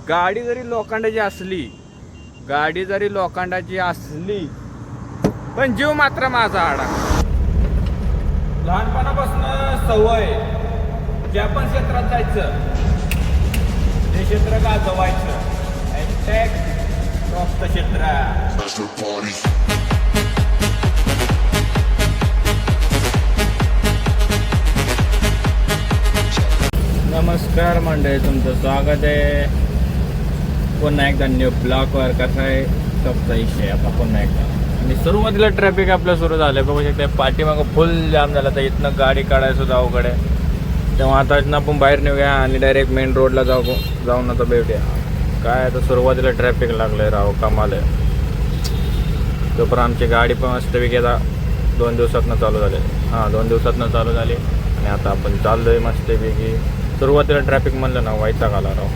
गाडी जरी लोखंडाची असली पण जीव मात्र माझा आडा. लहानपणापासून सवय ज्या पण क्षेत्रात जायचं ते क्षेत्र गाजवायचं. टॉपचं क्षेत्र. नमस्कार मंडळी, तुमचं स्वागत आहे पुन्हा एकदा न्यू ब्लॉगवर. कसा आहे टॉपचा विषय आता पुन्हा एकदा. आणि सुरुवातीला ट्रॅफिक आपलं सुरू झालं बघू शकता. पाठीमागं फुल जाम झाला तर इथनं गाडी काढायचं सुद्धा अवघड आहे. तेव्हा आता इथनं आपण बाहेर निघूया आणि डायरेक्ट मेन रोडला जाऊन आता भेटूया. काय आता सुरुवातीला ट्रॅफिक लागलं आहे राव, कमाल आहे. तोपर्यंत आमची गाडी पण मस्तपैकी आता 2 दिवसातनं चालू झाली. 2 दिवसातनं चालू झाली आणि आता आपण चाललो आहे मस्तपैकी. सुरुवातीला ट्रॅफिक म्हणलं ना वैताग आला राव.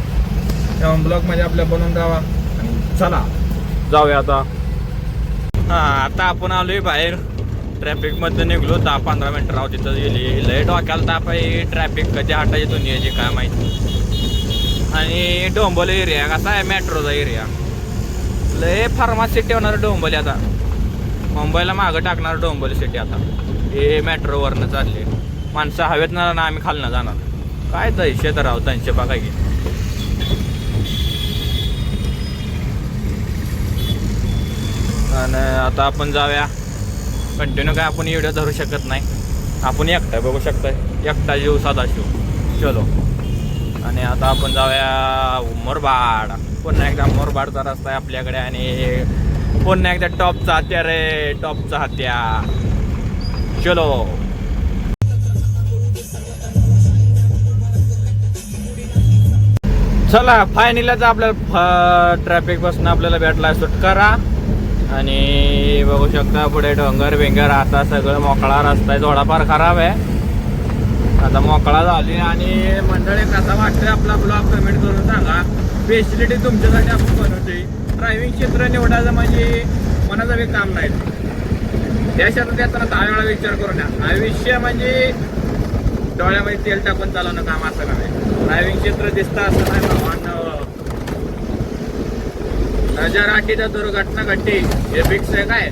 तेव्हा ब्लॉगमध्ये आपल्या बनवून जावा आणि चला जाऊया आता. आता आपण आलो आहे बाहेर. ट्रॅफिकमध्ये निघलो 10-15 मिनटं राव तिथं गेली. लय डोक्याला ताप आहे. ट्रॅफिक कधी हटायची दोन्ही याची काय माहिती. आणि डोंबोली एरिया कसा आहे, मेट्रोचा एरिया. लय फार्मा सिटी होणार डोंबोली आता. मुंबईला मागं टाकणार डोंबोली सिटी आता. हे मेट्रोवरनं चालले माणसं हवेत ना आम्ही खालनं जाणार. काय दहशत राव त्यांचे बघा की. आणि आता आपण जाऊया कंटिन्यू. काय आपण व्हिडिओ धरू शकत नाही. आपण एकटा बघू शकताय. एकटा जीव साधा शिव. चलो. आणि आता आपण जाऊया मोरबाड. पुन्हा एकदा मोरबाडचा रस्ता आहे आपल्याकडे. आणि पुन्हा एकदा टॉपचा हत्या रे, टॉपचा हत्या. चलो. चला फायनलीच आपल्याला ट्रॅफिक पासून आपल्याला भेटला सुटकारा. आणि बघू शकता पुढे डोंगर बिंगर. आता सगळं मोकळा रस्ता आहे. थोडाफार खराब आहे आता, मोकळा झाली. आणि मंडळी कसा वाटतंय आपला ब्लॉग कमेंट करून सांगा. स्पेशलिटी तुमच्यासाठी आपण बनवते. ड्रायव्हिंग क्षेत्र निवडायचं म्हणजे मनाचं बी काम नाही. त्या क्षेत्रात येताना 10 वेळा विचार करून द्या. आयुष्य म्हणजे डोळ्यामध्ये तेल टाकून चालवणं काम असं काय. ड्रायव्हिंग क्षेत्र दिसतं असं नाही भावांना. नजर आठीचा दुर्घटना घडली हे फिक्स आहे काय.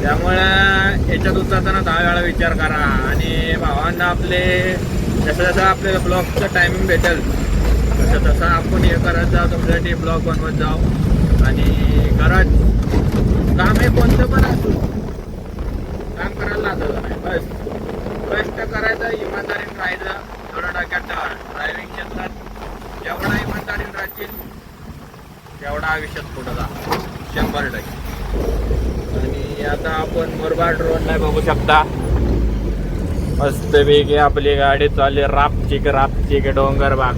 त्यामुळं याच्यात उतरताना 10 वेळा विचार करा. आणि भावांना आपले जसं आपल्याला ब्लॉगचं टायमिंग भेटेल तसं आपण हे करत जाऊ. तुमच्यासाठी ब्लॉग बनवत जाऊ. आणि करत काम हे कोणतं पण असू काम करायला लागलं नाही. बस कष्ट करायचं, इमानदारीने राहायचं. थोडं डोक्यात ठेवा. ड्रायव्हिंग क्षेत्रात जेवढा इमानदारीने राहतील तेवढा आयुष्यात पुढं जा 100%. आणि आता आपण मोरबाड रोडला बघू शकता मस्तपैकी आपली गाडी चालली. रापचिक डोंगर बाग.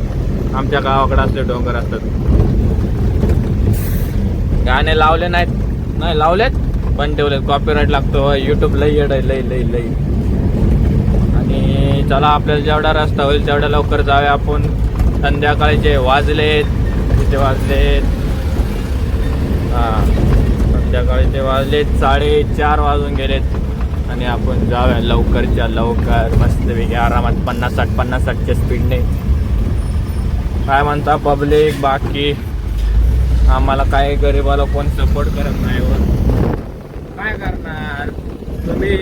आमच्या गावाकडे असले डोंगर असतात. गाणे लावले नाहीत, नाही लावलेत पण ठेवलेत. कॉपीराईट लागतो यूट्यूब लई येड आहे, लई. आणि चला आपल्याला जेवढा रस्ता होईल तेवढ्या लवकर जाऊया आपण. संध्याकाळीचे वाजलेत किती वाजलेत. संध्याकाळीचे वाजलेत 4:30 वाजून गेलेत. आणि आपण जाऊया लवकरच्या लवकर मस्तपैकी आरामात 50-60च्या स्पीडने. काय म्हणता पब्लिक. बाकी आम्हाला काय गरीबाला कोण सपोर्ट करत नाही. काय करणार तुम्ही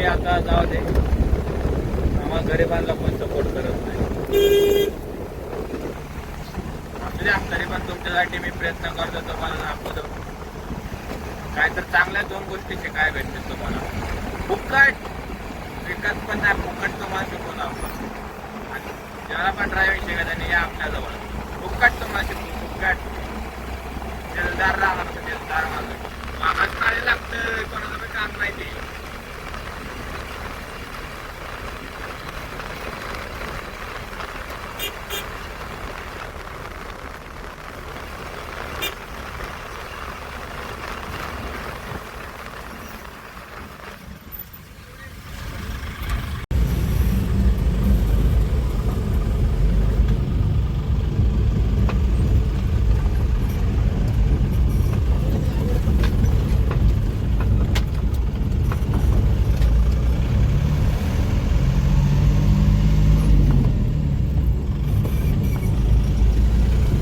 आता जाऊ दे. आम्हाला गरिबांना कोण सपोर्ट करत नाही. तरी पण तुमच्यासाठी मी प्रयत्न करतो. तुम्हाला दाखवतो काय तर चांगल्या 2 गोष्टी शिकायला भेटतील तुम्हाला. फुकट विकत पण नाही, फुकट तुम्हाला शिकवलं आपण. आणि ज्याला पण ड्रायव्हिंग शिकायचं नाही या आपल्याजवळ फुकट तुम्हाला शिकवू. फुकट दिलदार राहणार. दिलदार माझं मागाच काय लागतं. कोणाचं पण काम नाही ते.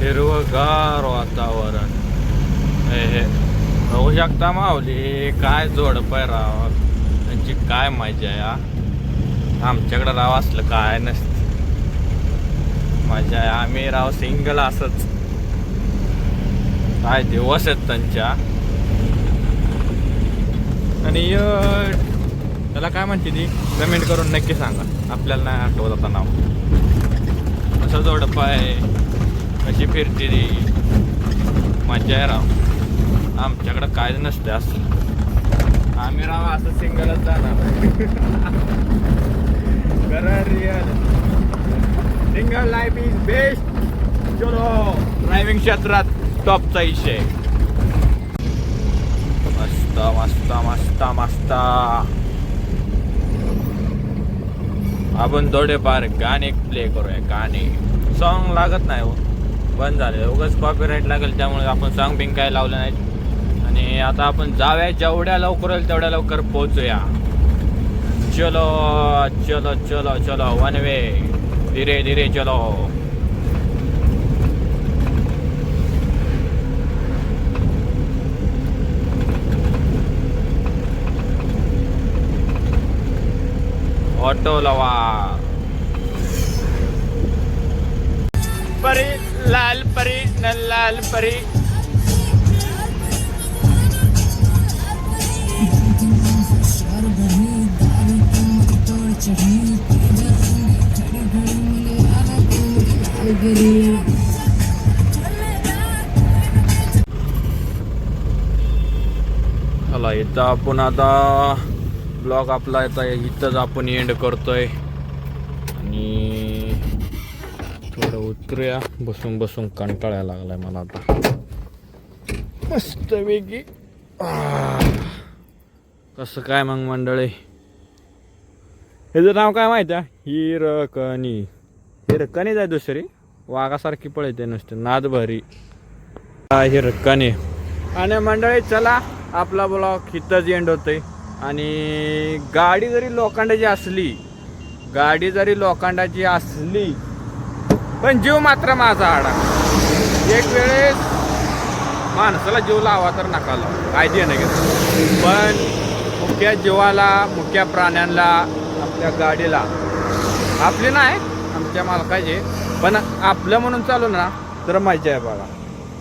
हिरवगार वातावरण. हे बघू शकता माऊली, काय जोडप आहे राव, त्यांची काय मजा आहे. आमच्याकडे राव असलं काय नसतं, मजा आहे. आम्ही राव सिंगल असंच, काय दिवस आहेत त्यांच्या. आणि त्याला काय म्हणते ती, कमेंट करून नक्की सांगा, आपल्याला नाही आठवत आता नाव. कसं जोडप आहे, कशी फिरते ती, मजा आहे राव. आमच्याकडं काय नसते असं, आम्ही राव असं सिंगलच जाणार. Real single life is best. चलो, ड्रायव्हिंग क्षेत्रात टॉपचा विषय. मस्त मस्त मस्त मस्त. आपण थोडेफार गाणे प्ले करूया. गाणे, सॉन्ग लागत नाही हो, बंद झाले. उगाच कॉपीराईट लागेल, त्यामुळे आपण सॉन्ग बिंग काय लावलं नाही. आणि आता आपण जाऊया, जेवढ्या लवकर होईल तेवढ्या लवकर पोहोचूया. चलो चलो चलो चलो, वन वे, धीरे धीरे चलो. ऑटो लवा. परी लाल परी न लाल परी. चला, इथं आपण आता ब्लॉग आपला इथंच आपण एंड करतोय. आणि थोडं उतरूया, बसून बसून कंटाळायला लागलाय मला आता मस्त वेगळी. कसं काय मग मंडळी, ह्याचं नाव काय माहिती आहे? हिरकणी. हिरकणीच आहे, दुसरी वाघासारखी पळते नुसते, नाद भरी हिरकणी. आणि मंडळी चला, आपला ब्लॉग इथंच एंड होतोय. आणि गाडी जरी लोखंडाची असली पण जीव मात्र माझा आडा. एक वेळेस माणसाला जीव लावा तर नका लावा, काय देणं घेत. पण मुख्य जीवाला, मुख्य प्राण्यांना, आपल्या गाडीला, आपली नाही आमच्या मालकाचे, पण आपलं म्हणून चालू ना तर मजा आहे बघा.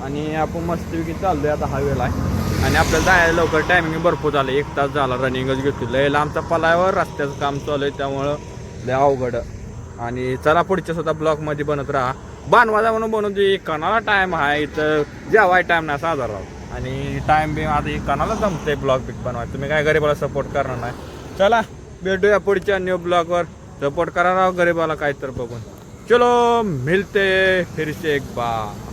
आणि आपण मस्तपैकी चाललोय आता हवेला आहे. आणि आपल्याला जायला लवकर, टायमिंग भरपूर झालं, 1 तास झाला. रनिंगच घेतली, लय लांबचा पलायवर रस्त्याचं काम चालू आहे, त्यामुळं लय अवघड. आणि चला, पुढच्या सुद्धा ब्लॉगमध्ये बनत राहा. बानवाजा म्हणून बनवते, कणाला टाईम आहे इथं, जेवाय टाईम नाही साधा राव. आणि टाईम बी आता कणाला जमते ब्लॉग बिग बनवाय. तुम्ही काय गरीबाला सपोर्ट करणार नाही. चला, भेटूया पुढच्या न्यू ब्लॉगवर. सपोर्ट करा राव गरीबाला काय तर बघून. चलो, मिलते फिर से एक बार.